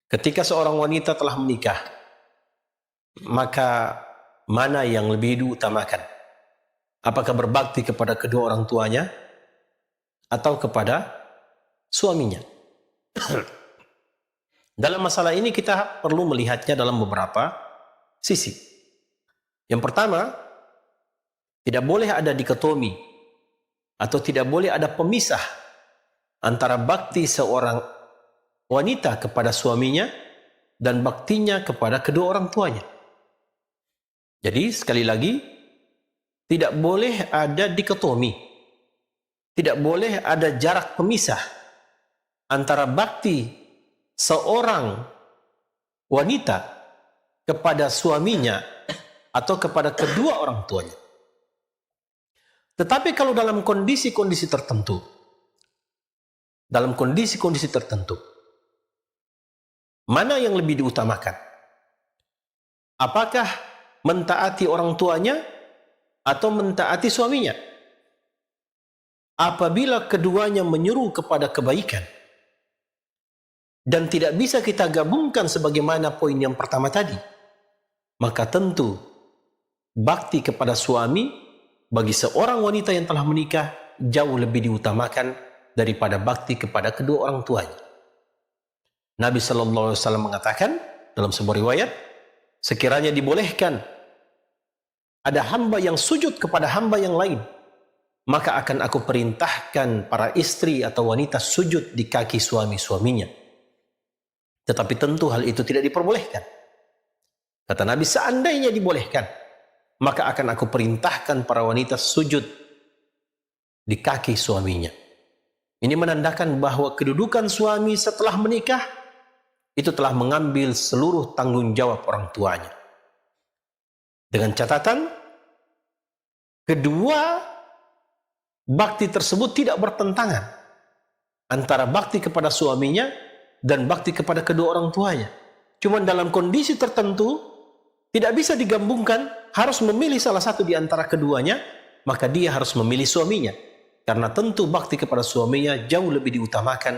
Ketika seorang wanita telah menikah, maka mana yang lebih diutamakan? Apakah berbakti kepada kedua orang tuanya atau kepada suaminya? Dalam masalah ini kita perlu melihatnya dalam beberapa sisi. Yang pertama, tidak boleh ada dikotomi atau tidak boleh ada pemisah antara bakti seorang wanita kepada suaminya dan baktinya kepada kedua orang tuanya. Jadi sekali lagi, tidak boleh ada dikotomi, tidak boleh ada jarak pemisah antara bakti seorang wanita kepada suaminya atau kepada kedua orang tuanya. Tetapi kalau dalam kondisi-kondisi tertentu, mana yang lebih diutamakan? Apakah mentaati orang tuanya atau mentaati suaminya? Apabila keduanya menyuruh kepada kebaikan dan tidak bisa kita gabungkan sebagaimana poin yang pertama tadi, maka tentu bakti kepada suami bagi seorang wanita yang telah menikah jauh lebih diutamakan daripada bakti kepada kedua orang tuanya. Nabi SAW mengatakan dalam sebuah riwayat, sekiranya dibolehkan ada hamba yang sujud kepada hamba yang lain, maka akan aku perintahkan para istri atau wanita sujud di kaki suami-suaminya. Tetapi tentu hal itu tidak diperbolehkan. Kata Nabi, seandainya dibolehkan, maka akan aku perintahkan para wanita sujud di kaki suaminya. Ini menandakan bahwa kedudukan suami setelah menikah itu telah mengambil seluruh tanggung jawab orang tuanya. Dengan catatan, kedua bakti tersebut tidak bertentangan antara bakti kepada suaminya dan bakti kepada kedua orang tuanya. Cuma dalam kondisi tertentu tidak bisa digabungkan, harus memilih salah satu di antara keduanya, maka dia harus memilih suaminya. Karena tentu bakti kepada suaminya jauh lebih diutamakan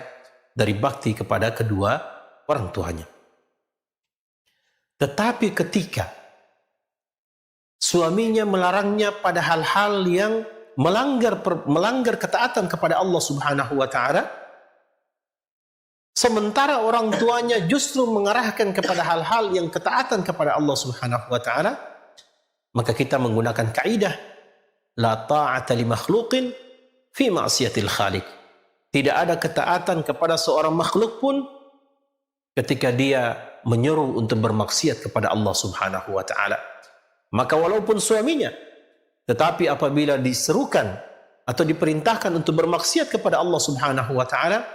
dari bakti kepada kedua orang tuanya. Tetapi ketika suaminya melarangnya pada hal-hal yang melanggar ketaatan kepada Allah Subhanahu wa taala, sementara orang tuanya justru mengarahkan kepada hal-hal yang ketaatan kepada Allah Subhanahu wa taala, maka kita menggunakan kaidah la ta'ata li makhluqin fi ma'siyatil khaliq. Tidak ada ketaatan kepada seorang makhluk pun ketika dia menyuruh untuk bermaksiat kepada Allah Subhanahu wa taala. Maka walaupun suaminya, tetapi apabila diserukan atau diperintahkan untuk bermaksiat kepada Allah Subhanahu wa taala,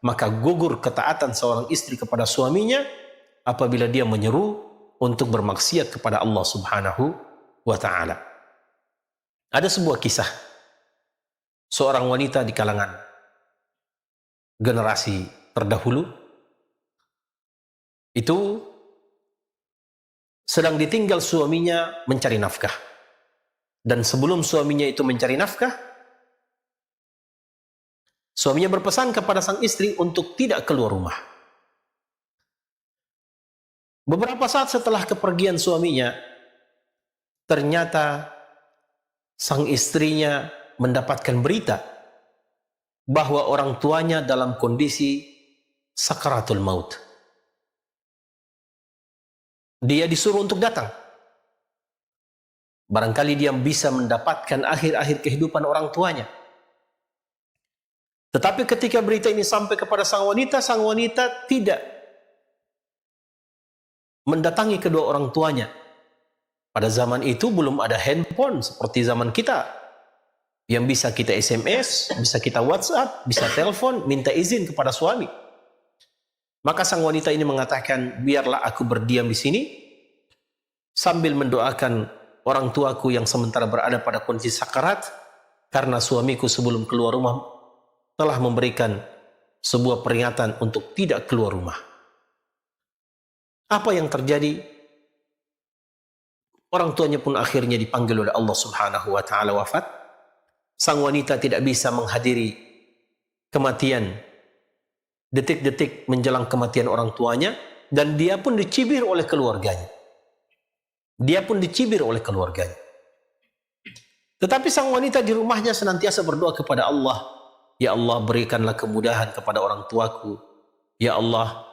maka gugur ketaatan seorang istri kepada suaminya apabila dia menyeru untuk bermaksiat kepada Allah Subhanahu wa taala. Ada sebuah kisah seorang wanita di kalangan generasi terdahulu itu sedang ditinggal suaminya mencari nafkah. Dan sebelum suaminya itu mencari nafkah, suaminya berpesan kepada sang istri untuk tidak keluar rumah. Beberapa saat setelah kepergian suaminya, ternyata sang istrinya mendapatkan berita bahwa orang tuanya dalam kondisi sakaratul maut. Dia disuruh untuk datang. Barangkali dia bisa mendapatkan akhir-akhir kehidupan orang tuanya. Tetapi ketika berita ini sampai kepada sang wanita tidak mendatangi kedua orang tuanya. Pada zaman itu belum ada handphone seperti zaman kita, yang bisa kita SMS, bisa kita WhatsApp, bisa telepon, minta izin kepada suami. Maka sang wanita ini mengatakan, biarlah aku berdiam di sini sambil mendoakan orang tuaku yang sementara berada pada kondisi sakarat, karena suamiku sebelum keluar rumah telah memberikan sebuah peringatan untuk tidak keluar rumah. Apa yang terjadi? Orang tuanya pun akhirnya dipanggil oleh Allah Subhanahu wa taala wafat. Sang wanita tidak bisa menghadiri kematian, detik-detik menjelang kematian orang tuanya, dan dia pun dicibir oleh keluarganya. Dia pun dicibir oleh keluarganya. Tetapi sang wanita di rumahnya senantiasa berdoa kepada Allah, ya Allah, berikanlah kemudahan kepada orang tuaku. Ya Allah,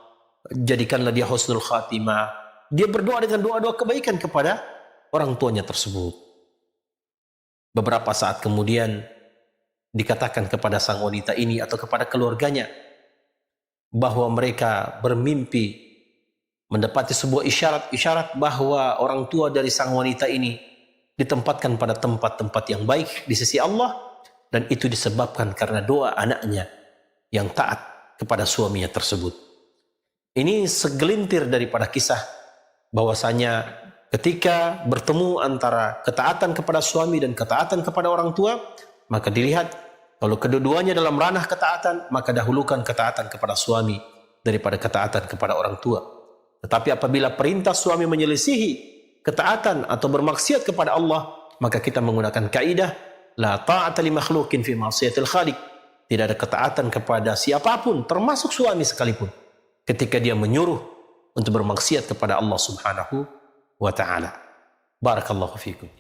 jadikanlah dia husnul khatimah. Dia berdoa dengan doa-doa kebaikan kepada orang tuanya tersebut. Beberapa saat kemudian dikatakan kepada sang wanita ini atau kepada keluarganya bahwa mereka bermimpi mendapati sebuah isyarat-isyarat bahwa orang tua dari sang wanita ini ditempatkan pada tempat-tempat yang baik di sisi Allah, dan itu disebabkan karena doa anaknya yang taat kepada suaminya tersebut. Ini segelintir daripada kisah bahwasanya ketika bertemu antara ketaatan kepada suami dan ketaatan kepada orang tua, maka dilihat kalau kedua-duanya dalam ranah ketaatan, maka dahulukan ketaatan kepada suami daripada ketaatan kepada orang tua. Tetapi apabila perintah suami menyelisihi ketaatan atau bermaksiat kepada Allah, maka kita menggunakan kaidah la ta'ata li makhluqin fi ma'siyatil khaliq. Tidak ada ketaatan kepada siapapun, termasuk suami sekalipun, ketika dia menyuruh untuk bermaksiat kepada Allah Subhanahu wa taala. Barakallahu fikum.